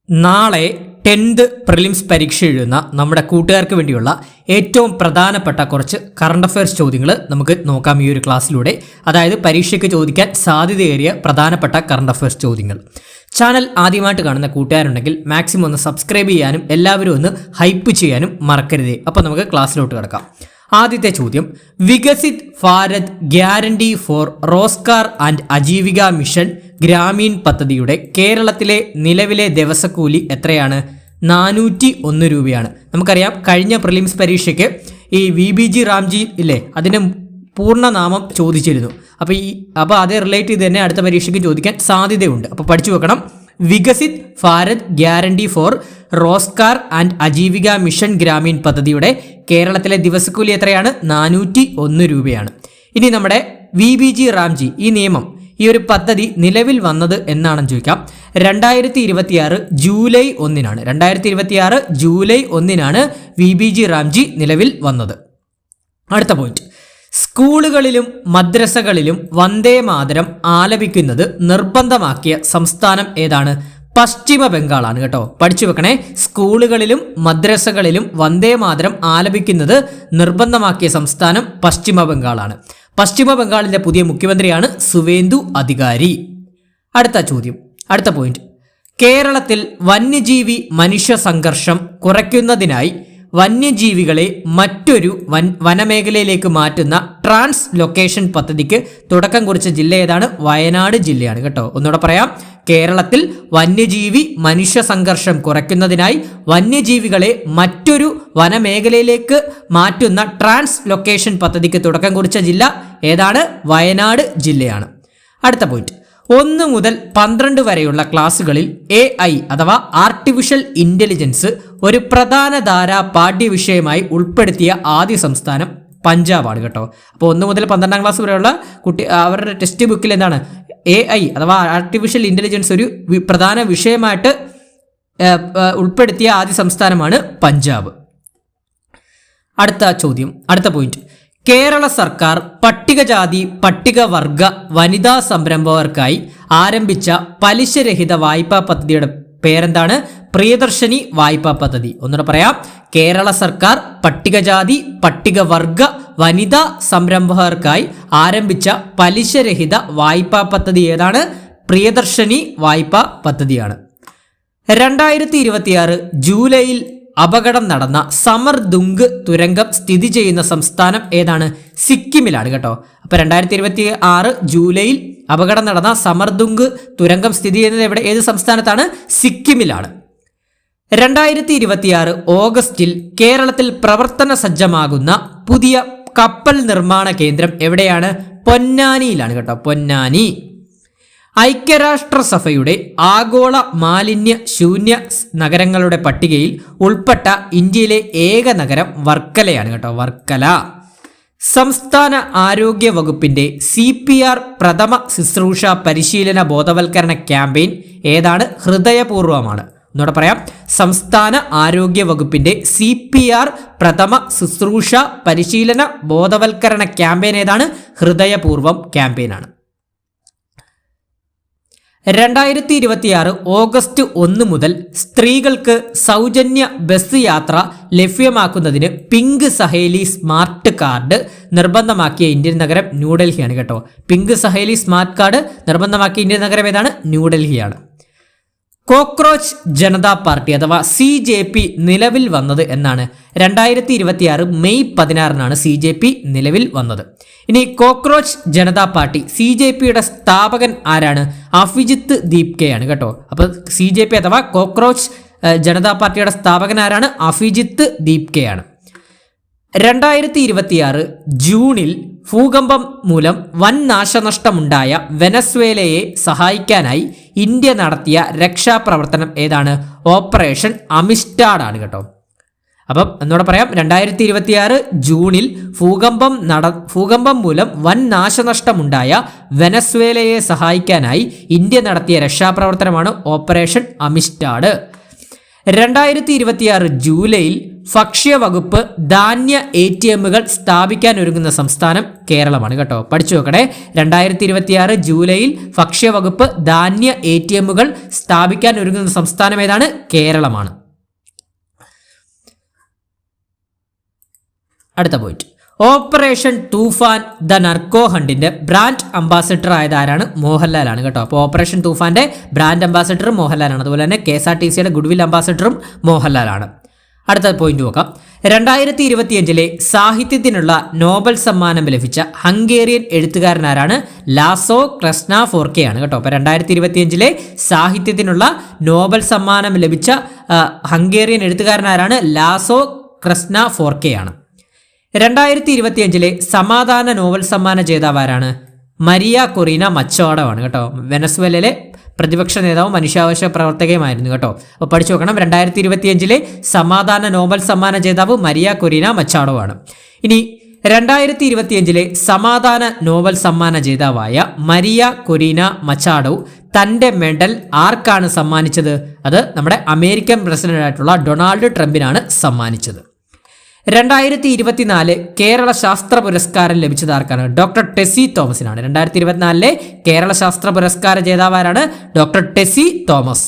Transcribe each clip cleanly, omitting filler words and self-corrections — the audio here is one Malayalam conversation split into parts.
നാളെ 10th പ്രിലിംസ് പരീക്ഷ എഴുതുന്ന നമ്മുടെ കൂട്ടുകാർക്ക് വേണ്ടിയുള്ള ഏറ്റവും പ്രധാനപ്പെട്ട കുറച്ച് കറണ്ട് അഫയേഴ്സ് ചോദ്യങ്ങൾ നമുക്ക് നോക്കാം ഈ ഒരു ക്ലാസ്സിലൂടെ. അതായത് പരീക്ഷയ്ക്ക് ചോദിക്കാൻ സാധ്യതയേറിയ പ്രധാനപ്പെട്ട കറണ്ട് അഫയേഴ്സ് ചോദ്യങ്ങൾ. ചാനൽ ആദ്യമായിട്ട് കാണുന്ന കൂട്ടുകാരുണ്ടെങ്കിൽ മാക്സിമം ഒന്ന് സബ്സ്ക്രൈബ് ചെയ്യാനും എല്ലാവരും ഒന്ന് ഹൈപ്പ് ചെയ്യാനും മറക്കരുതേ. അപ്പോൾ നമുക്ക് ക്ലാസ്സിലോട്ട് കിടക്കാം. ആദ്യത്തെ ചോദ്യം, Viksit Bharat guarantee for Rozgar and Ajeevika mission Gramin പദ്ധതിയുടെ കേരളത്തിലെ നിലവിലെ ദിവസക്കൂലി എത്രയാണ്? 401 രൂപയാണ്. നമുക്കറിയാം കഴിഞ്ഞ പ്രിലിംസ് പരീക്ഷയ്ക്ക് ഈ VBG റാംജി ഇല്ലേ, അതിൻ്റെ പൂർണ്ണനാമം ചോദിച്ചിരുന്നു. അപ്പോൾ അതേ റിലേറ്റ് ചെയ്ത് തന്നെ അടുത്ത പരീക്ഷയ്ക്ക് ചോദിക്കാൻ സാധ്യതയുണ്ട്. അപ്പോൾ പഠിച്ചു വെക്കണം. Viksit Bharat guarantee for Rozgar and Ajeevika mission Gramin പദ്ധതിയുടെ കേരളത്തിലെ ദിവസക്കൂലി എത്രയാണ്? 401 രൂപയാണ്. ഇനി നമ്മുടെ VBG റാംജി ഈ നിയമം, ഈ ഒരു പദ്ധതി നിലവിൽ വന്നത് എന്നാണെന്ന് ചോദിക്കാം. 2026 ജൂലൈ 1-നാണ്. 2026 ജൂലൈ 1-നാണ് VBG റാംജി നിലവിൽ വന്നത്. അടുത്ത പോയിന്റ്, സ്കൂളുകളിലും മദ്രസകളിലും വന്ദേ മാതരം ആലപിക്കുന്നത് നിർബന്ധമാക്കിയ സംസ്ഥാനം ഏതാണ്? പശ്ചിമ ബംഗാളാണ് കേട്ടോ. പഠിച്ചു വെക്കണേ. സ്കൂളുകളിലും മദ്രസകളിലും വന്ദേ മാതരം ആലപിക്കുന്നത് നിർബന്ധമാക്കിയ സംസ്ഥാനം പശ്ചിമ ബംഗാളാണ്. പശ്ചിമ ബംഗാളിന്റെ പുതിയ മുഖ്യമന്ത്രിയാണ് സുവേന്ദു അധികാരി. അടുത്ത പോയിന്റ്, കേരളത്തിൽ വന്യജീവി മനുഷ്യ സംഘർഷം കുറയ്ക്കുന്നതിനായി വന്യജീവികളെ മറ്റൊരു വനമേഖലയിലേക്ക് മാറ്റുന്ന ട്രാൻസ് ലൊക്കേഷൻ പദ്ധതിക്ക് തുടക്കം കുറിച്ച ജില്ല ഏതാണ്? വയനാട് ജില്ലയാണ് കേട്ടോ. ഒന്നുകൂടെ പറയാം. കേരളത്തിൽ വന്യജീവി മനുഷ്യ സംഘർഷം കുറയ്ക്കുന്നതിനായി വന്യജീവികളെ മറ്റൊരു വനമേഖലയിലേക്ക് മാറ്റുന്ന ട്രാൻസ് ലൊക്കേഷൻ പദ്ധതിക്ക് തുടക്കം കുറിച്ച ജില്ല ഏതാണ്? വയനാട് ജില്ലയാണ്. അടുത്ത പോയിന്റ്, 1 മുതൽ 12 വരെയുള്ള ക്ലാസ്സുകളിൽ AI അഥവാ ആർട്ടിഫിഷ്യൽ ഇൻ്റലിജൻസ് ഒരു പ്രധാന ധാരാ പാഠ്യവിഷയമായി ഉൾപ്പെടുത്തിയ ആദ്യ സംസ്ഥാനം പഞ്ചാബാണ് കേട്ടോ. അപ്പോൾ 1 മുതൽ 12ാം ക്ലാസ് വരെയുള്ള അവരുടെ ടെക്സ്റ്റ് ബുക്കിൽ എന്താണ്? AI അഥവാ ആർട്ടിഫിഷ്യൽ ഇൻ്റലിജൻസ് ഒരു പ്രധാന വിഷയമായിട്ട് ഉൾപ്പെടുത്തിയ ആദ്യ സംസ്ഥാനമാണ് പഞ്ചാബ്. അടുത്ത പോയിന്റ്, കേരള സർക്കാർ പട്ടികജാതി പട്ടികവർഗ വനിതാ സംരംഭകർക്കായി ആരംഭിച്ച പലിശരഹിത വായ്പാ പദ്ധതിയുടെ പേരെന്താണ്? പ്രിയദർശിനി വായ്പാ പദ്ധതി. ഒന്നുകൂടെ പറയാം. കേരള സർക്കാർ പട്ടികജാതി പട്ടികവർഗ വനിതാ സംരംഭകർക്കായി ആരംഭിച്ച പലിശരഹിത വായ്പാ പദ്ധതി ഏതാണ്? പ്രിയദർശിനി വായ്പാ പദ്ധതിയാണ്. 2026 ജൂലൈയിൽ അപകടം നടന്ന സമർദുംഗ് തുരങ്കം സ്ഥിതി ചെയ്യുന്ന സംസ്ഥാനം ഏതാണ്? സിക്കിമിലാണ് കേട്ടോ. അപ്പോൾ 2026 ജൂലൈയിൽ അപകടം നടന്ന സമർദുംഗ് തുരങ്കം സ്ഥിതി ചെയ്യുന്നത് ഏത് സംസ്ഥാനത്താണ്? സിക്കിമിലാണ്. 2026 ഓഗസ്റ്റിൽ കേരളത്തിൽ പ്രവർത്തന സജ്ജമാകുന്ന പുതിയ കപ്പൽ നിർമ്മാണ കേന്ദ്രം എവിടെയാണ്? പൊന്നാനിയിലാണ് കേട്ടോ. പൊന്നാനി. ഐക്യരാഷ്ട്രസഭയുടെ ആഗോള മാലിന്യ ശൂന്യ നഗരങ്ങളുടെ പട്ടികയിൽ ഉൾപ്പെട്ട ഇന്ത്യയിലെ ഏക നഗരം വർക്കലയാണ് കേട്ടോ. വർക്കല. സംസ്ഥാന ആരോഗ്യ വകുപ്പിന്റെ CPR പ്രഥമ ശുശ്രൂഷ പരിശീലന ബോധവൽക്കരണ ക്യാമ്പയിൻ ഏതാണ്? ഹൃദയപൂർവ്വമാണ്. എന്നോട് പറയാം. സംസ്ഥാന ആരോഗ്യ വകുപ്പിന്റെ CPR പ്രഥമ ശുശ്രൂഷ പരിശീലന ബോധവൽക്കരണ ക്യാമ്പയിൻ ഏതാണ്? ഹൃദയപൂർവ്വം ക്യാമ്പയിനാണ്. 2026 ഓഗസ്റ്റ് 1 മുതൽ സ്ത്രീകൾക്ക് സൗജന്യ ബസ് യാത്ര ലഭ്യമാക്കുന്നതിന് പിങ്ക് സഹേലി സ്മാർട്ട് കാർഡ് നിർബന്ധമാക്കിയ ഇന്ത്യൻ നഗരം ന്യൂഡൽഹിയാണ് കേട്ടോ. പിങ്ക് സഹേലി സ്മാർട്ട് കാർഡ് നിർബന്ധമാക്കിയ ഇന്ത്യൻ നഗരം ഏതാണ്? ന്യൂഡൽഹിയാണ്. കോക്രോച്ച് ജനതാ പാർട്ടി അഥവാ CJP നിലവിൽ വന്നത് എന്നാണ്? 2026 മെയ് 16-നാണ് CJP നിലവിൽ വന്നത്. ഇനി കോക്രോച്ച് ജനതാ പാർട്ടി CJPയുടെ സ്ഥാപകൻ ആരാണ്? അഭിജിത്ത് ദീപ്കെയാണ് കേട്ടോ. അപ്പോൾ CJP അഥവാ കോക്രോച്ച് ജനതാ പാർട്ടിയുടെ സ്ഥാപകൻ ആരാണ്? അഭിജിത്ത് ദീപ്കെയാണ്. 2026 ജൂണിൽ ഭൂകമ്പം മൂലം വൻ നാശനഷ്ടമുണ്ടായ വെനസ്വേലയെ സഹായിക്കാനായി ഇന്ത്യ നടത്തിയ രക്ഷാപ്രവർത്തനം ഏതാണ്? ഓപ്പറേഷൻ അമിസ്റ്റാഡ് ആണ് കേട്ടോ. അപ്പം എന്നോട് പറയാം. 2026 ജൂണിൽ ഭൂകമ്പം മൂലം വൻ നാശനഷ്ടമുണ്ടായ വെനസ്വേലയെ സഹായിക്കാനായി ഇന്ത്യ നടത്തിയ രക്ഷാപ്രവർത്തനമാണ് ഓപ്പറേഷൻ അമിസ്റ്റാഡ്. 2026 ജൂലൈയിൽ ഭക്ഷ്യവകുപ്പ് ധാന്യ ATMകൾ സ്ഥാപിക്കാൻ ഒരുങ്ങുന്ന സംസ്ഥാനം കേരളമാണ് കേട്ടോ. പഠിച്ചു നോക്കണേ. 2026 ജൂലൈയിൽ ഭക്ഷ്യവകുപ്പ് ധാന്യ ATMകൾ സ്ഥാപിക്കാൻ ഒരുങ്ങുന്ന സംസ്ഥാനം ഏതാണ്? കേരളമാണ്. അടുത്ത point, operation Toofan the narco ഹണ്ടിന്റെ ബ്രാൻഡ് അംബാസിഡർ ആയത് ആരാണ്? മോഹൻലാലാണ് കേട്ടോ. അപ്പോൾ ഓപ്പറേഷൻ തൂഫാന്റെ ബ്രാൻഡ് അംബാസിഡർ മോഹൻലാലാണ്. അതുപോലെ തന്നെ KSRTCയുടെ ഗുഡ്വിൽ അംബാസിഡറും മോഹൻലാലാണ്. അടുത്ത പോയിന്റ് നോക്കാം. 2025 സാഹിത്യത്തിനുള്ള നോബൽ സമ്മാനം ലഭിച്ച ഹംഗേറിയൻ എഴുത്തുകാരനാരാണ്? ലാസോ ക്രസ്നാഫോർക്കെ ആണ് കേട്ടോ. അപ്പോൾ 2025 സാഹിത്യത്തിനുള്ള നോബൽ സമ്മാനം ലഭിച്ച ഹംഗേറിയൻ എഴുത്തുകാരനാരാണ്? ലാസോ ക്രസ്നാഫോർക്കെ ആണ്. 2025 സമാധാന നോബൽ സമ്മാന ജേതാവാരാണ്? മരിയ കൊറീന മച്ചാഡോ ആണ് കേട്ടോ. വെനസ്വേലയിലെ പ്രതിപക്ഷ നേതാവും മനുഷ്യാവകാശ പ്രവർത്തകയുമായിരുന്നു കേട്ടോ. അപ്പോൾ പഠിച്ചു നോക്കണം. 2025 സമാധാന നോബൽ സമ്മാന ജേതാവ് മരിയ കൊറീന മച്ചാഡോ ആണ്. ഇനി 2025 സമാധാന നോബൽ സമ്മാന ജേതാവായ മരിയ കൊറീന മച്ചാഡോ തൻ്റെ മെഡൽ ആർക്കാണ് സമ്മാനിച്ചത്? അത് നമ്മുടെ അമേരിക്കൻ പ്രസിഡന്റായിട്ടുള്ള ഡൊണാൾഡ് ട്രംപിനാണ് സമ്മാനിച്ചത്. 2024 കേരള ശാസ്ത്ര പുരസ്കാരം ലഭിച്ചത് ആർക്കാണ്? ഡോക്ടർ ടെസി തോമസിനാണ്. 2024 കേരള ശാസ്ത്ര പുരസ്കാര ജേതാവാരാണ്? Doctor Tessy Thomas.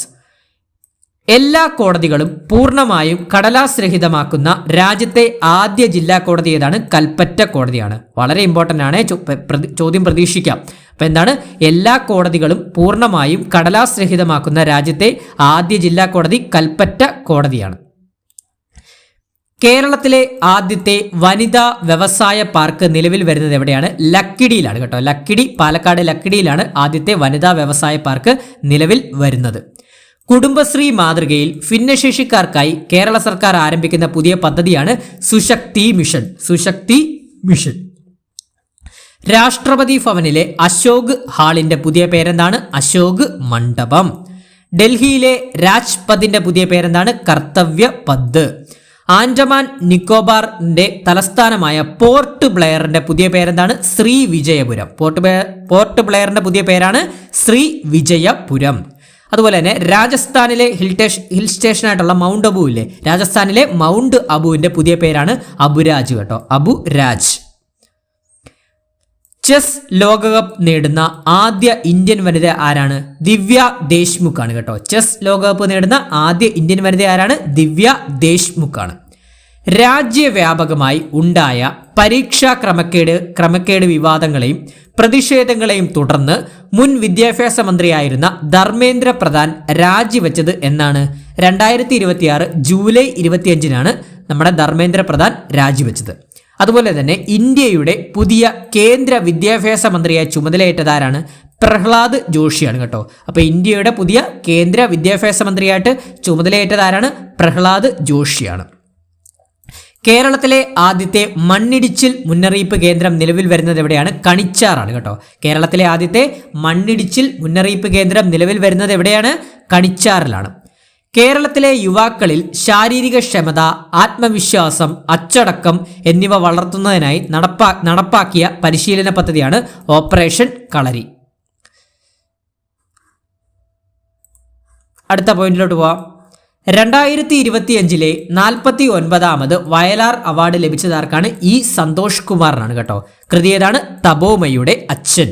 എല്ലാ കോടതികളും പൂർണ്ണമായും കടലാസ് രഹിതമാക്കുന്ന രാജ്യത്തെ ആദ്യ ജില്ലാ കോടതി ഏതാണ്? കൽപ്പറ്റ കോടതിയാണ്. വളരെ ഇമ്പോർട്ടൻ്റ് ആണ്, ചോദ്യം പ്രതീക്ഷിക്കാം. അപ്പോൾ എന്താണ്? എല്ലാ കോടതികളും പൂർണ്ണമായും കടലാസ് രഹിതമാക്കുന്ന രാജ്യത്തെ ആദ്യ ജില്ലാ കോടതി കൽപ്പറ്റ കോടതിയാണ്. കേരളത്തിലെ ആദ്യത്തെ വനിതാ വ്യവസായ പാർക്ക് നിലവിൽ വരുന്നത് എവിടെയാണ്? ലക്കിടിയിലാണ് കേട്ടോ. ലക്കിടി, പാലക്കാട് ലക്കിടിയിലാണ് ആദ്യത്തെ വനിതാ വ്യവസായ പാർക്ക് നിലവിൽ വരുന്നത്. കുടുംബശ്രീ മാതൃകയിൽ ഭിന്നശേഷിക്കാർക്കായി കേരള സർക്കാർ ആരംഭിക്കുന്ന പുതിയ പദ്ധതിയാണ് സുശക്തി മിഷൻ. സുശക്തി മിഷൻ. രാഷ്ട്രപതി ഭവനിലെ അശോക് ഹാളിന്റെ പുതിയ പേരെന്താണ്? അശോക് മണ്ഡപം. ഡൽഹിയിലെ രാജ്പഥിന്റെ പുതിയ പേരെന്താണ്? കർത്തവ്യ പദ്. ആൻഡമാൻ നിക്കോബാറിന്റെ തലസ്ഥാനമായ പോർട്ട് ബ്ലെയറിന്റെ പുതിയ പേരെന്താണ്? ശ്രീ വിജയപുരം. പോർട്ട് ബ്ലെയറിന്റെ പുതിയ പേരാണ് ശ്രീ വിജയപുരം. അതുപോലെ തന്നെ രാജസ്ഥാനിലെ ഹിൽ സ്റ്റേഷനായിട്ടുള്ള മൗണ്ട് അബു ഇല്ലേ, രാജസ്ഥാനിലെ മൗണ്ട് അബുവിന്റെ പുതിയ പേരാണ് അബുരാജ് കേട്ടോ. അബുരാജ്. ചെസ് ലോകകപ്പ് നേടുന്ന ആദ്യ ഇന്ത്യൻ വനിത ആരാണ്? ദിവ്യ ദേശ്മുഖ് ആണ് കേട്ടോ. ചെസ് ലോകകപ്പ് നേടുന്ന ആദ്യ ഇന്ത്യൻ വനിത ആരാണ്? ദിവ്യ ദേശ്മുഖ് ആണ്. രാജ്യവ്യാപകമായി ഉണ്ടായ പരീക്ഷാ ക്രമക്കേട് വിവാദങ്ങളെയും പ്രതിഷേധങ്ങളെയും തുടർന്ന് മുൻ വിദ്യാഭ്യാസ മന്ത്രിയായിരുന്ന ധർമ്മേന്ദ്ര പ്രധാൻ രാജിവെച്ചത് എന്നാണ്? 2026 ജൂലൈ 25 നമ്മുടെ ധർമ്മേന്ദ്ര പ്രധാൻ രാജിവെച്ചത്. അതുപോലെ തന്നെ ഇന്ത്യയുടെ പുതിയ കേന്ദ്ര വിദ്യാഭ്യാസ മന്ത്രിയായി ചുമതലയേറ്റതാരാണ്? പ്രഹ്ലാദ് ജോഷിയാണ് കേട്ടോ. അപ്പോൾ ഇന്ത്യയുടെ പുതിയ കേന്ദ്ര വിദ്യാഭ്യാസ മന്ത്രിയായിട്ട് ചുമതലയേറ്റതാരാണ്? പ്രഹ്ലാദ് ജോഷിയാണ്. കേരളത്തിലെ ആദ്യത്തെ മണ്ണിടിച്ചിൽ മുന്നറിയിപ്പ് കേന്ദ്രം നിലവിൽ വരുന്നത് എവിടെയാണ്? കണിച്ചാറാണ് കേട്ടോ. കേരളത്തിലെ ആദ്യത്തെ മണ്ണിടിച്ചിൽ മുന്നറിയിപ്പ് കേന്ദ്രം നിലവിൽ വരുന്നത് എവിടെയാണ്? കണിച്ചാറിലാണ്. കേരളത്തിലെ യുവാക്കളിൽ ശാരീരിക ക്ഷമത, ആത്മവിശ്വാസം, അച്ചടക്കം എന്നിവ വളർത്തുന്നതിനായി നടപ്പാക്കിയ പരിശീലന പദ്ധതിയാണ് ഓപ്പറേഷൻ കളരി. അടുത്ത പോയിന്റിലോട്ട് പോവാം. 2025 49ാമത് വയലാർ അവാർഡ് ലഭിച്ചതാർക്കാണ്? ഇ സന്തോഷ് കുമാറിനാണ് കേട്ടോ. കൃതി ഏതാണ്? തപോമയുടെ അച്ഛൻ.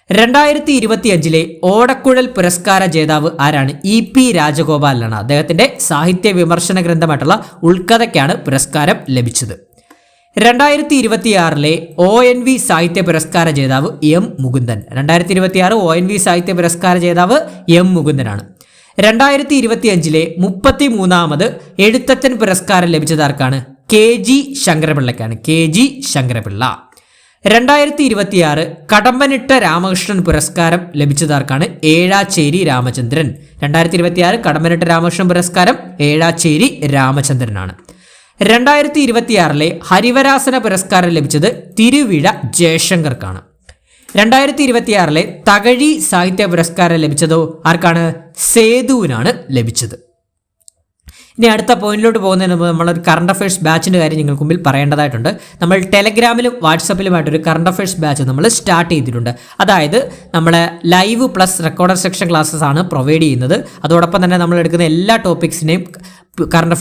2025 ഓടക്കുഴൽ പുരസ്കാര ജേതാവ് ആരാണ്? EP രാജഗോപാലാണ്. അദ്ദേഹത്തിന്റെ സാഹിത്യ വിമർശന ഗ്രന്ഥമായിട്ടുള്ള ഉൾക്കഥയ്ക്കാണ് പുരസ്കാരം ലഭിച്ചത്. 2026 ONV സാഹിത്യ പുരസ്കാര ജേതാവ് M മുകുന്ദൻ. 2026 ONV സാഹിത്യ പുരസ്കാര ജേതാവ് M മുകുന്ദനാണ്. 2025 33ാമത് എഴുത്തച്ഛൻ പുരസ്കാരം ലഭിച്ചതാർക്കാണ്? KG ശങ്കരപിള്ളയ്ക്കാണ്. KG ശങ്കരപിള്ള. 2026 കടമ്പനിട്ട രാമകൃഷ്ണൻ പുരസ്കാരം ലഭിച്ചതാർക്കാണ്? ഏഴാച്ചേരി രാമചന്ദ്രൻ. 2026 കടമ്പനിട്ട രാമകൃഷ്ണൻ പുരസ്കാരം ഏഴാച്ചേരി രാമചന്ദ്രനാണ്. 2026 ഹരിവരാസന പുരസ്കാരം ലഭിച്ചത് തിരുവിഴ ജയശങ്കർക്കാണ്. 2026 തകഴി സാഹിത്യ പുരസ്കാരം ലഭിച്ചതോ ആർക്കാണ്? സേതുവിനാണ് ലഭിച്ചത്. ഇനി അടുത്ത പോയിന്റിലോട്ട് പോകുന്നതിന് മുമ്പ് നമ്മളൊരു കറണ്ട് അഫയേഴ്സ് ബാച്ചിൻ്റെ കാര്യം നിങ്ങൾക്ക് മുമ്പിൽ പറയേണ്ടതായിട്ടുണ്ട്. നമ്മൾ ടെലഗ്രാമിലും വാട്സപ്പിലുമായിട്ടൊരു കറണ്ട് അഫയേഴ്സ് ബാച്ച് നമ്മൾ സ്റ്റാർട്ട് ചെയ്തിട്ടുണ്ട്. അതായത് നമ്മളെ live plus recorder section classes ആണ് പ്രൊവൈഡ് ചെയ്യുന്നത്. അതോടൊപ്പം തന്നെ നമ്മൾ എടുക്കുന്ന എല്ലാ ടോപ്പിക്സിനെയും കറണ്ട്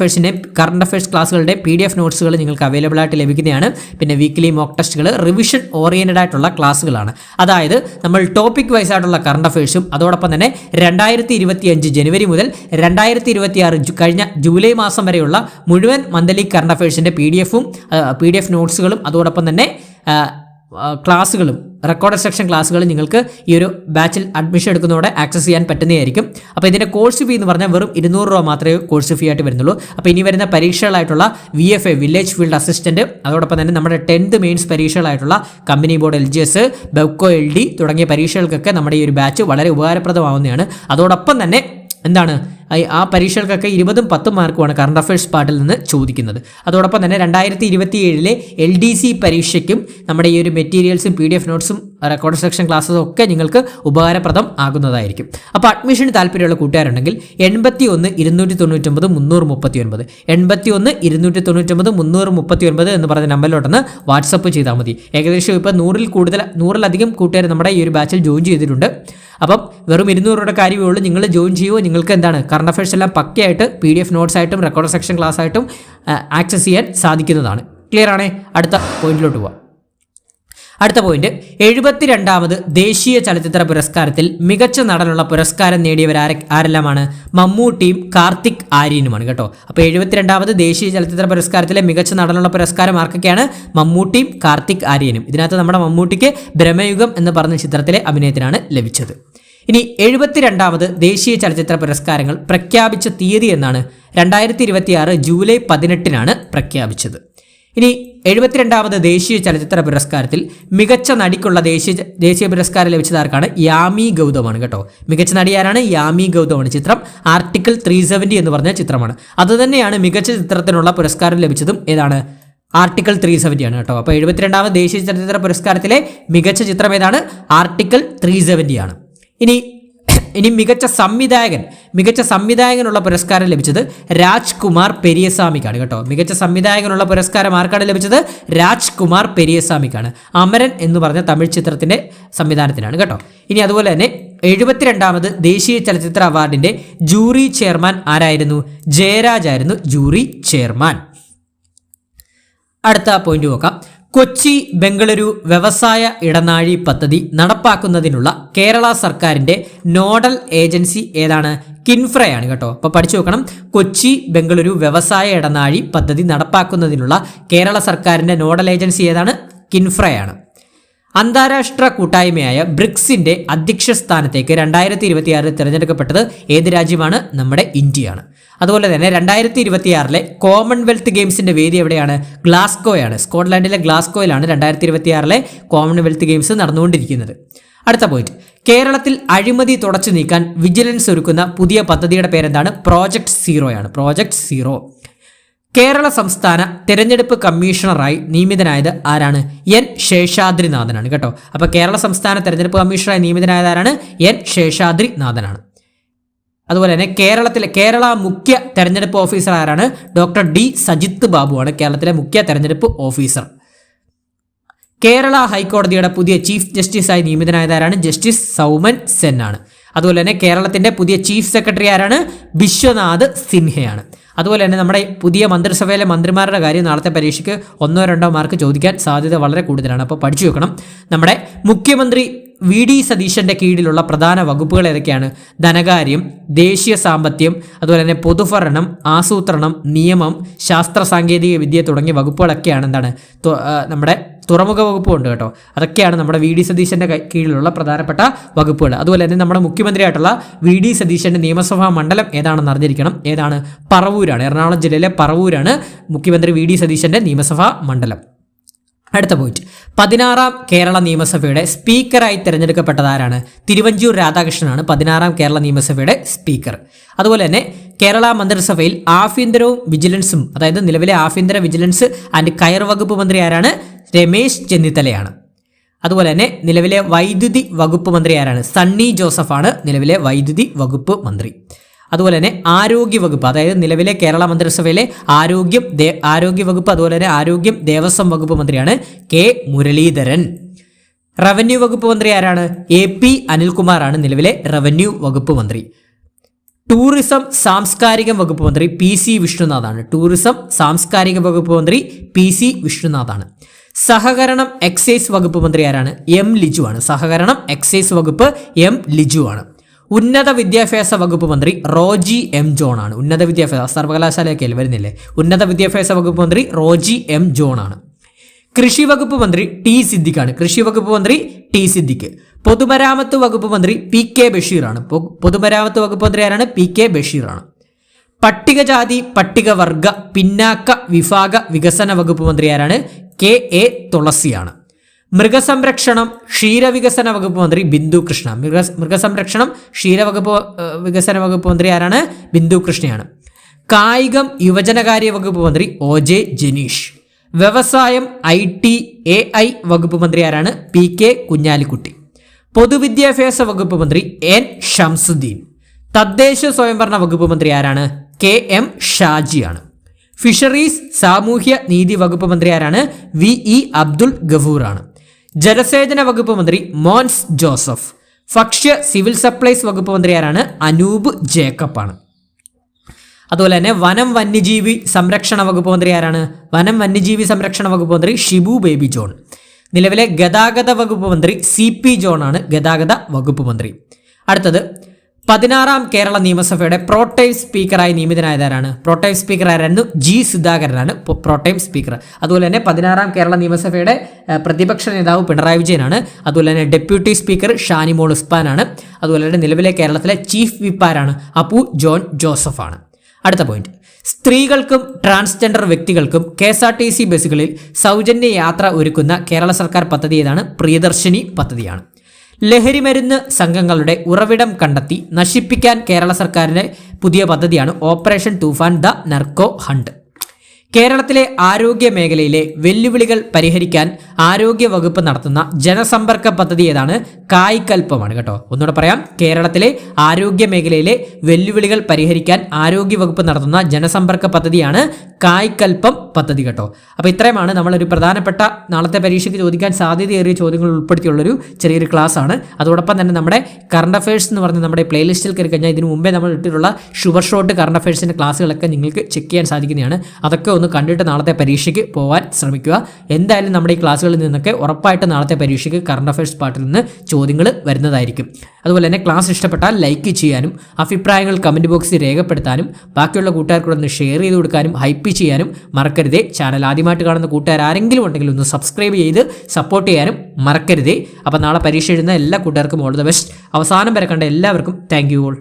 അഫയേഴ്സ് ക്ലാസ്സുകളുടെ PDF നോട്ട്സുകൾ നിങ്ങൾക്ക് അവൈലബിൾ ആയിട്ട് ലഭിക്കുന്നതാണ്. പിന്നെ വീക്ക്ലി മോക്ക് ടെസ്റ്റുകൾ റിവിഷൻ ഓറിയൻറ്റഡ് ആയിട്ടുള്ള ക്ലാസ്സുകളാണ്. അതായത് നമ്മൾ ടോപ്പിക് വൈസ് ആയിട്ടുള്ള കറണ്ട് അഫയേഴ്സും അതോടൊപ്പം തന്നെ 2025 ജനുവരി മുതൽ 2026 കഴിഞ്ഞ ജൂലൈ മാസം വരെയുള്ള മുഴുവൻ മന്ത്ലി കറണ്ട് അഫയേഴ്സിൻ്റെ PDF നോട്ട്സുകളും അതോടൊപ്പം തന്നെ ക്ലാസ്സുകളും റെക്കോർഡ് സെക്ഷൻ ക്ലാസ്സുകൾ നിങ്ങൾക്ക് ഈ ഒരു ബാച്ചിൽ അഡ്മിഷൻ എടുക്കുന്നതോടെ ആക്സസ് ചെയ്യാൻ പറ്റുന്നതായിരിക്കും. അപ്പോൾ ഇതിൻ്റെ കോഴ്സ് ഫീ എന്ന് പറഞ്ഞാൽ വെറും 200 രൂപ മാത്രമേ കോഴ്സ് ഫീ ആയിട്ട് വരുന്നുള്ളൂ. അപ്പോൾ ഇനി വരുന്ന പരീക്ഷകളായിട്ടുള്ള VFA വില്ലേജ് ഫീൽഡ് അസിസ്റ്റൻറ്റ്, അതോടൊപ്പം തന്നെ നമ്മുടെ 10th മെയിൻസ് പരീക്ഷകളായിട്ടുള്ള company board LGS, Bevco LD തുടങ്ങിയ പരീക്ഷകൾക്കൊക്കെ നമ്മുടെ ഈ ഒരു ബാച്ച് വളരെ ഉപകാരപ്രദമാവുന്നതാണ്. അതോടൊപ്പം തന്നെ എന്താണ് ആ പരീക്ഷകൾക്കൊക്കെ 20 ഉം 10 മാർക്കുമാണ് കറണ്ട് അഫയേഴ്സ് പാർട്ടിൽ നിന്ന് ചോദിക്കുന്നത്. അതോടൊപ്പം തന്നെ 2027 LDC പരീക്ഷയ്ക്കും നമ്മുടെ ഈ ഒരു മെറ്റീരിയൽസും PDF നോട്ട്സും റെക്കോർഡ് സെക്ഷൻ ക്ലാസ്സും ഒക്കെ നിങ്ങൾക്ക് ഉപകാരപ്രദം ആകുന്നതായിരിക്കും. അപ്പോൾ അഡ്മിഷന് താല്പര്യമുള്ള കൂട്ടുകാരുണ്ടെങ്കിൽ 81 299 339 81 299 339 എന്ന് പറഞ്ഞ നമ്പറിലോട്ടൊന്ന് വാട്സപ്പ് ചെയ്താൽ മതി. ഏകദേശം ഇപ്പോൾ 100-ലധികം കൂട്ടുകാർ നമ്മുടെ ഈ ഒരു ബാച്ചിൽ ജോയിൻ ചെയ്തിട്ടുണ്ട്. അപ്പം വെറും 200 രൂപയുടെ കാര്യമേ ഉള്ളൂ. നിങ്ങൾ ജോയിൻ ചെയ്യുമോ, നിങ്ങൾക്ക് എന്താണ് കറണ്ട് അഫയേഴ്സ് എല്ലാം പക്കയായിട്ട് PDF നോട്ട്സ് ആയിട്ടും റെക്കോർഡ് സെക്ഷൻ ക്ലാസ് ആയിട്ടും ആക്സസ് ചെയ്യാൻ സാധിക്കുന്നതാണ്. ക്ലിയർ ആണേ? അടുത്ത പോയിന്റിലോട്ട് പോവാം. അടുത്ത പോയിന്റ് 72ാമത് ദേശീയ ചലച്ചിത്ര പുരസ്കാരത്തിൽ മികച്ച നടനുള്ള പുരസ്കാരം നേടിയവർ ആരെല്ലാമാണ്? മമ്മൂട്ടിയും കാർത്തിക് ആര്യനുമാണ് കേട്ടോ. അപ്പോൾ 72ാമത് ദേശീയ ചലച്ചിത്ര പുരസ്കാരത്തിലെ മികച്ച നടനുള്ള പുരസ്കാരം ആർക്കൊക്കെയാണ്? മമ്മൂട്ടിയും കാർത്തിക് ആര്യനും. ഇതിനകത്ത് നമ്മുടെ മമ്മൂട്ടിക്ക് ബ്രഹ്മയുഗം എന്ന് പറഞ്ഞ ചിത്രത്തിലെ അഭിനയത്തിനാണ് ലഭിച്ചത്. ഇനി 72ാമത് ദേശീയ ചലച്ചിത്ര പുരസ്കാരങ്ങൾ പ്രഖ്യാപിച്ച തീയതി എന്നാണ്? 2026 ജൂലൈ 18 പ്രഖ്യാപിച്ചത്. ഇനി 72ാമത് ദേശീയ ചലച്ചിത്ര പുരസ്കാരത്തിൽ മികച്ച നടിക്കുള്ള ദേശീയ പുരസ്കാരം ലഭിച്ചത് ആർക്കാണ്? യാമി ഗൗതമാണ് കേട്ടോ. മികച്ച നടിയാരാണ്? യാമി ഗൗതമാണ്. ചിത്രം ആർട്ടിക്കിൾ 370 എന്ന് പറഞ്ഞ ചിത്രമാണ്. അതുതന്നെയാണ് മികച്ച ചിത്രത്തിനുള്ള പുരസ്കാരം ലഭിച്ചതും ഏതാണ്? ആർട്ടിക്കിൾ 370 ആണ് കേട്ടോ. അപ്പോൾ 72ാമത് ദേശീയ ചലച്ചിത്ര പുരസ്കാരത്തിലെ മികച്ച ചിത്രം ഏതാണ്? ആർട്ടിക്കിൾ 370 ആണ്. ഇനി മികച്ച സംവിധായകനുള്ള പുരസ്കാരം ലഭിച്ചത് രാജ്കുമാർ പെരിയസ്വാമിക്കാണ് കേട്ടോ. മികച്ച സംവിധായകനുള്ള പുരസ്കാരം ആർക്കാണ് ലഭിച്ചത്? രാജ്കുമാർ പെരിയസ്വാമിക്കാണ്. അമരൻ എന്ന് പറഞ്ഞ തമിഴ് ചിത്രത്തിന്റെ സംവിധാനത്തിനാണ് കേട്ടോ. ഇനി അതുപോലെ തന്നെ 72ാമത് ദേശീയ ചലച്ചിത്ര അവാർഡിന്റെ ജൂറി ചെയർമാൻ ആരായിരുന്നു? ജയരാജ് ആയിരുന്നു ജൂറി ചെയർമാൻ. അടുത്ത പോയിന്റ് നോക്കാം. കൊച്ചി ബംഗളൂരു വ്യവസായ ഇടനാഴി പദ്ധതി നടപ്പാക്കുന്നതിനുള്ള കേരള സർക്കാരിൻ്റെ നോഡൽ ഏജൻസി ഏതാണ്? കിൻഫ്രയാണ് കേട്ടോ. അപ്പോൾ പഠിച്ചു നോക്കണം. കൊച്ചി ബംഗളൂരു വ്യവസായ ഇടനാഴി പദ്ധതി നടപ്പാക്കുന്നതിനുള്ള കേരള സർക്കാരിൻ്റെ നോഡൽ ഏജൻസി ഏതാണ്? കിൻഫ്രയാണ്. അന്താരാഷ്ട്ര കൂട്ടായ്മയായ ബ്രിക്സിന്റെ അധ്യക്ഷ സ്ഥാനത്തേക്ക് 2026 തിരഞ്ഞെടുക്കപ്പെട്ടത് ഏത് രാജ്യമാണ്? നമ്മുടെ ഇന്ത്യയാണ്. അതുപോലെ തന്നെ 2026 കോമൺവെൽത്ത് ഗെയിംസിന്റെ വേദി എവിടെയാണ്? ഗ്ലാസ്ഗോയാണ്. സ്കോട്ട്ലാൻഡിലെ ഗ്ലാസ്ഗോയിലാണ് 2026 കോമൺവെൽത്ത് ഗെയിംസ് നടന്നുകൊണ്ടിരിക്കുന്നത്. അടുത്ത പോയിന്റ്, കേരളത്തിൽ അഴിമതി തുടച്ചു നീക്കാൻ വിജിലൻസ് ഒരുക്കുന്ന പുതിയ പദ്ധതിയുടെ പേരെന്താണ്? പ്രോജക്റ്റ് സീറോയാണ്. Project zero. കേരള സംസ്ഥാന തെരഞ്ഞെടുപ്പ് കമ്മീഷണറായി നിയമിതനായത് ആരാണ്? എൻ ശേഷാദ്രിനാഥനാണ് കേട്ടോ. അപ്പോൾ കേരള സംസ്ഥാന തെരഞ്ഞെടുപ്പ് കമ്മീഷണറായി നിയമിതനായത് ആരാണ്? എൻ ശേഷാദ്രിനാഥനാണ്. അതുപോലെ തന്നെ കേരള മുഖ്യ തെരഞ്ഞെടുപ്പ് ഓഫീസർ ആരാണ്? ഡോക്ടർ D സജിത്ത് ബാബുവാണ് കേരളത്തിലെ മുഖ്യ തെരഞ്ഞെടുപ്പ് ഓഫീസർ. കേരള ഹൈക്കോടതിയുടെ പുതിയ ചീഫ് ജസ്റ്റിസായി നിയമിതനായത് ആരാണ്? ജസ്റ്റിസ് സൗമൻ സെൻ ആണ്. അതുപോലെ തന്നെ കേരളത്തിന്റെ പുതിയ ചീഫ് സെക്രട്ടറി ആരാണ്? ബിശ്വനാഥ് സിൻഹയാണ്. അതുപോലെ തന്നെ നമ്മുടെ പുതിയ മന്ത്രിസഭയിലെ മന്ത്രിമാരുടെ കാര്യം നാളത്തെ പരീക്ഷയ്ക്ക് 1-2 മാർക്ക് ചോദിക്കാൻ സാധ്യത വളരെ കൂടുതലാണ്. അപ്പോൾ പഠിച്ചു വെക്കണം. നമ്മുടെ മുഖ്യമന്ത്രി VD സതീശന്റെ കീഴിലുള്ള പ്രധാന വകുപ്പുകൾ ഏതൊക്കെയാണ്? ധനകാര്യം, ദേശീയ സാമ്പത്തികം, അതുപോലെ തന്നെ പൊതുഭരണം, ആസൂത്രണം, നിയമം, ശാസ്ത്ര സാങ്കേതിക വിദ്യ തുടങ്ങിയ വകുപ്പുകളൊക്കെയാണ് എന്താണ് നമ്മുടെ തുറമുഖ വകുപ്പുണ്ട് കേട്ടോ. അതൊക്കെയാണ് നമ്മുടെ VD സതീശന്റെ കീഴിലുള്ള പ്രധാനപ്പെട്ട വകുപ്പുകൾ. അതുപോലെ തന്നെ നമ്മുടെ മുഖ്യമന്ത്രിയായിട്ടുള്ള VD സതീശന്റെ നിയമസഭാ മണ്ഡലം ഏതാണെന്ന് അറിഞ്ഞിരിക്കണം. ഏതാണ്? പറവൂരാണ്. എറണാകുളം ജില്ലയിലെ പറവൂരാണ് മുഖ്യമന്ത്രി VD സതീശന്റെ നിയമസഭാ മണ്ഡലം. അടുത്ത പോയിന്റ്, 16ാം കേരള നിയമസഭയുടെ സ്പീക്കറായി തിരഞ്ഞെടുക്കപ്പെട്ടത് ആരാണ്? തിരുവഞ്ചൂർ രാധാകൃഷ്ണനാണ് 16ാം കേരള നിയമസഭയുടെ സ്പീക്കർ. അതുപോലെ തന്നെ കേരള മന്ത്രിസഭയിൽ ആഭ്യന്തരവും വിജിലൻസും, അതായത് നിലവിലെ ആഭ്യന്തര വിജിലൻസ് ആൻഡ് കയർ വകുപ്പ് മന്ത്രി ആരാണ്? രമേശ് ചെന്നിത്തലയാണ്. അതുപോലെ തന്നെ നിലവിലെ വൈദ്യുതി വകുപ്പ് മന്ത്രി ആരാണ്? സണ്ണി ജോസഫാണ് നിലവിലെ വൈദ്യുതി വകുപ്പ് മന്ത്രി. അതുപോലെ തന്നെ ആരോഗ്യ വകുപ്പ്, അതായത് നിലവിലെ കേരള മന്ത്രിസഭയിലെ ആരോഗ്യ വകുപ്പ്, അതുപോലെ തന്നെ ആരോഗ്യം ദേവസ്വം വകുപ്പ് മന്ത്രിയാണ് കെ മുരളീധരൻ. റവന്യൂ വകുപ്പ് മന്ത്രി ആരാണ്? AP അനിൽകുമാറാണ് നിലവിലെ റവന്യൂ വകുപ്പ് മന്ത്രി. ടൂറിസം സാംസ്കാരിക വകുപ്പ് മന്ത്രി PC വിഷ്ണുനാഥാണ്. ടൂറിസം സാംസ്കാരിക വകുപ്പ് മന്ത്രി PC വിഷ്ണുനാഥാണ്. സഹകരണം എക്സൈസ് വകുപ്പ് മന്ത്രി ആരാണ്? M ലിജു ആണ്. സഹകരണം എക്സൈസ് വകുപ്പ് M ലിജു ആണ്. ഉന്നത വിദ്യാഭ്യാസ വകുപ്പ് മന്ത്രി റോജി M ജോൺ ആണ്. ഉന്നത വിദ്യാഭ്യാസ സർവകലാശാലയൊക്കെ വരുന്നില്ലേ? ഉന്നത വിദ്യാഭ്യാസ വകുപ്പ് മന്ത്രി റോജി M ജോൺ ആണ്. കൃഷി വകുപ്പ് മന്ത്രി T സിദ്ദിഖാണ്. കൃഷി വകുപ്പ് മന്ത്രി T സിദ്ദിഖ്. പൊതുമരാമത്ത് വകുപ്പ് മന്ത്രി PK ബഷീറാണ്. പൊതുമരാമത്ത് വകുപ്പ് മന്ത്രി ആരാണ്? PK ബഷീറാണ്. പട്ടികജാതി പട്ടികവർഗ പിന്നാക്ക വിഭാഗ വികസന വകുപ്പ് മന്ത്രി ആരാണ്? KA തുളസിയാണ്. മൃഗസംരക്ഷണം ക്ഷീരവികസന വകുപ്പ് മന്ത്രി ബിന്ദു കൃഷ്ണ. മൃഗസംരക്ഷണം ക്ഷീരവകുപ്പ് വികസന വകുപ്പ് മന്ത്രി ആരാണ്? ബിന്ദു കൃഷ്ണയാണ്. കായികം യുവജനകാര്യ വകുപ്പ് മന്ത്രി OJ ജനീഷ്. വ്യവസായം IT AI വകുപ്പ് മന്ത്രി ആരാണ്? PK കുഞ്ഞാലിക്കുട്ടി. പൊതുവിദ്യാഭ്യാസ വകുപ്പ് മന്ത്രി N ഷംസുദ്ദീൻ. തദ്ദേശ സ്വയംഭരണ വകുപ്പ് മന്ത്രി ആരാണ്? KM ഷാജിയാണ്. ഫിഷറീസ് സാമൂഹ്യ നീതി വകുപ്പ് മന്ത്രി ആരാണ്? VE അബ്ദുൽ ഗഫൂറാണ്. ജലസേചന വകുപ്പ് മന്ത്രി മോൻസ് ജോസഫ്. ഭക്ഷ്യ സിവിൽ സപ്ലൈസ് വകുപ്പ് മന്ത്രി ആരാണ്? അനൂപ് ജേക്കബ് ആണ്. അതുപോലെ തന്നെ വനം വന്യജീവി സംരക്ഷണ വകുപ്പ് മന്ത്രി ആരാണ്? വനം വന്യജീവി സംരക്ഷണ വകുപ്പ് മന്ത്രി ഷിബു ബേബി ജോൺ. നിലവിലെ ഗതാഗത വകുപ്പ് മന്ത്രി CP ജോൺ ആണ് ഗതാഗത വകുപ്പ് മന്ത്രി. അടുത്തത് 16ാം കേരള നിയമസഭയുടെ പ്രോടൈം സ്പീക്കറായി നിയമിതനായതാരാണ്? പ്രോടൈം സ്പീക്കർ ആരായിരുന്നു? G സുധാകരനാണ് പ്രോടൈം സ്പീക്കർ. അതുപോലെ തന്നെ 16ാം കേരള നിയമസഭയുടെ പ്രതിപക്ഷ നേതാവ് പിണറായി വിജയനാണ്. അതുപോലെ തന്നെ ഡെപ്യൂട്ടി സ്പീക്കർ ഷാനിമോൾ ഉസ്മാനാണ്. അതുപോലെ തന്നെ നിലവിലെ കേരളത്തിലെ ചീഫ് വിപ്പ് ആരാണ്? അപ്പു ജോൺ ജോസഫാണ്. അടുത്ത പോയിന്റ്, സ്ത്രീകൾക്കും ട്രാൻസ്ജെൻഡർ വ്യക്തികൾക്കും KSRTC ബസ്സുകളിൽ സൗജന്യ യാത്ര ഒരുക്കുന്ന കേരള സർക്കാർ പദ്ധതി ഏതാണ്? പ്രിയദർശിനി പദ്ധതിയാണ്. ലഹരിമരുന്ന് സംഘങ്ങളുടെ ഉറവിടം കണ്ടെത്തി നശിപ്പിക്കാൻ കേരള സർക്കാരിന്റെ പുതിയ പദ്ധതിയാണ് operation Toofan the narco hunt. കേരളത്തിലെ ആരോഗ്യ മേഖലയിലെ വെല്ലുവിളികൾ പരിഹരിക്കാൻ ആരോഗ്യ വകുപ്പ് നടത്തുന്ന ജനസമ്പർക്ക പദ്ധതി ഏതാണ്? കായ്കൽപ്പമാണ് കേട്ടോ. ഒന്നുകൂടെ പറയാം, കേരളത്തിലെ ആരോഗ്യ മേഖലയിലെ വെല്ലുവിളികൾ പരിഹരിക്കാൻ ആരോഗ്യ വകുപ്പ് നടത്തുന്ന ജനസമ്പർക്ക പദ്ധതിയാണ് കായ്കൽപ്പം പദ്ധതി കേട്ടോ. അപ്പോൾ ഇത്രയുമാണ് നമ്മളൊരു പ്രധാനപ്പെട്ട നാളത്തെ പരീക്ഷയ്ക്ക് ചോദിക്കാൻ സാധ്യതയേറിയ ചോദ്യങ്ങൾ ഉൾപ്പെടുത്തിയുള്ളൊരു ചെറിയൊരു ക്ലാസ് ആണ്. അതോടൊപ്പം തന്നെ നമ്മുടെ കറണ്ട് അഫയേഴ്സ് എന്ന് പറഞ്ഞ് നമ്മുടെ പ്ലേലിസ്റ്റിൽ കയറി കഴിഞ്ഞാൽ ഇതിനു മുമ്പേ നമ്മൾ ഇട്ടിട്ടുള്ള ഷുവർ ഷോട്ട് കറണ്ട് അഫയേഴ്സിൻ്റെ ക്ലാസ്സുകളൊക്കെ നിങ്ങൾക്ക് ചെക്ക് ചെയ്യാൻ സാധിക്കുന്നതാണ്. അതൊക്കെ ഒന്ന് കണ്ടിട്ട് നാളത്തെ പരീക്ഷയ്ക്ക് പോകാൻ ശ്രമിക്കുക. എന്തായാലും നമ്മുടെ ഈ ക്ലാസ്സുകളിൽ നിന്നൊക്കെ ഉറപ്പായിട്ട് നാളത്തെ പരീക്ഷയ്ക്ക് കറണ്ട് അഫയേഴ്സ് പാർട്ടിൽ നിന്ന് ചോദ്യങ്ങൾ വരുന്നതായിരിക്കും. അതുപോലെ തന്നെ ക്ലാസ് ഇഷ്ടപ്പെട്ടാൽ ലൈക്ക് ചെയ്യാനും അഭിപ്രായങ്ങൾ കമൻറ്റ് ബോക്സിൽ രേഖപ്പെടുത്താനും ബാക്കിയുള്ള കൂട്ടുകാർക്കൂടെ ഒന്ന് ഷെയർ ചെയ്ത് കൊടുക്കാനും ഹൈപ്പ് ചെയ്യാനും മറക്കരുതേ. ചാനൽ ആദ്യമായിട്ട് കാണുന്ന കൂട്ടുകാർ ആരെങ്കിലും ഉണ്ടെങ്കിൽ ഒന്ന് സബ്സ്ക്രൈബ് ചെയ്ത് സപ്പോർട്ട് ചെയ്യാനും മറക്കരുതേ. അപ്പോൾ നാളെ പരീക്ഷ എഴുതുന്ന എല്ലാ കൂട്ടുകാർക്കും ഓൾ ദ ബെസ്റ്റ്. അവസാനം വരെ കണ്ട എല്ലാവർക്കും താങ്ക് യു ഓൾ.